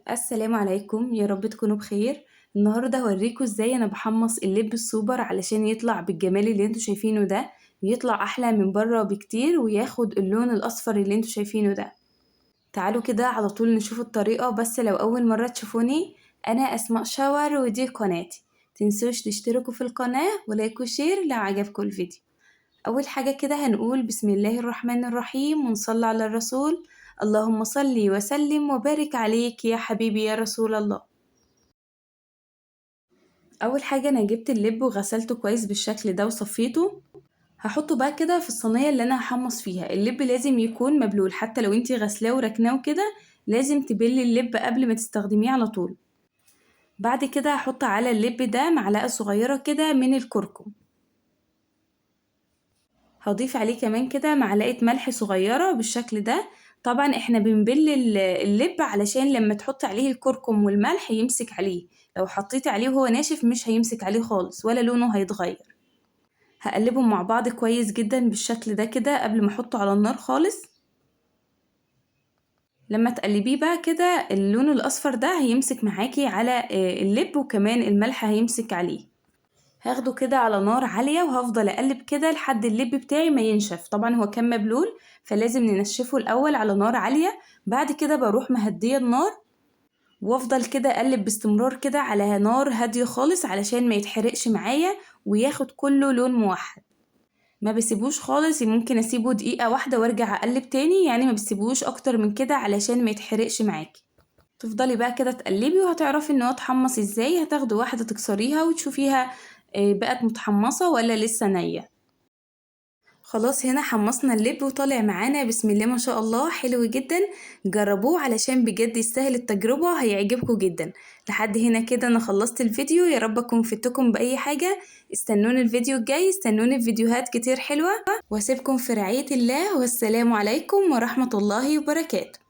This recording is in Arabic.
السلام عليكم، يا رب تكونوا بخير. النهارده هوريكم ازاي انا بحمص اللب السوبر علشان يطلع بالجمال اللي انتوا شايفينه ده، يطلع احلى من بره بكتير وياخد اللون الاصفر اللي انتوا شايفينه ده. تعالوا كده على طول نشوف الطريقة. بس لو اول مرة تشوفوني، انا اسماء شاور ودي قناتي. تنسوش تشتركوا في القناة ولايك وشير لو عجبكم الفيديو. أول حاجة كده هنقول بسم الله الرحمن الرحيم ونصلي على الرسول. اللهم صل وسلم وبارك عليك يا حبيبي يا رسول الله. أول حاجة أنا جبت اللب وغسلته كويس بالشكل ده وصفيته. هحطه بقى كده في الصينية اللي أنا هحمص فيها. اللب لازم يكون مبلول، حتى لو انتي غسلاه وركناه كده لازم تبلي اللب قبل ما تستخدميه على طول. بعد كده هحط على اللب ده معلقة صغيرة كده من الكركم. هضيف عليه كمان كده معلقة ملح صغيرة بالشكل ده. طبعا احنا بنبل اللب علشان لما تحط عليه الكركم والملح يمسك عليه. لو حطيت عليه وهو ناشف مش هيمسك عليه خالص ولا لونه هيتغير. هقلبهم مع بعض كويس جدا بالشكل ده كده قبل ما احطه على النار خالص. لما تقلبيه بقى كده اللون الاصفر ده هيمسك معاكي على اللب، وكمان الملح هيمسك عليه. هاخده كده على نار عالية وهفضل اقلب كده لحد اللب بتاعي ما ينشف. طبعا هو كان مبلول فلازم ننشفه الاول على نار عالية. بعد كده بروح مهدية النار وافضل كده اقلب باستمرار كده على نار هادية خالص علشان ما يتحرقش معايا وياخد كله لون موحد. ما بسيبوش خالص، ممكن اسيبه دقيقة واحدة وارجع اقلب تاني، يعني ما بسيبوش اكتر من كده علشان ما يتحرقش معاكي. تفضلي بقى كده تقلبي وهتعرفي ان هو اتحمص ازاي. هتاخدي واحدة تكسريها وتشوفيها بقت متحمصة ولا لسه نية. خلاص هنا حمصنا اللب وطالع معانا بسم الله ما شاء الله حلو جدا. جربوه علشان بجد يستاهل التجربة، هيعجبكم جدا. لحد هنا كده انا خلصت الفيديو، يا رب اكون فدتكم باي حاجة. استنوني الفيديو الجاي، استنوني في فيديوهات كتير حلوة، واسيبكم في رعاية الله، والسلام عليكم ورحمة الله وبركاته.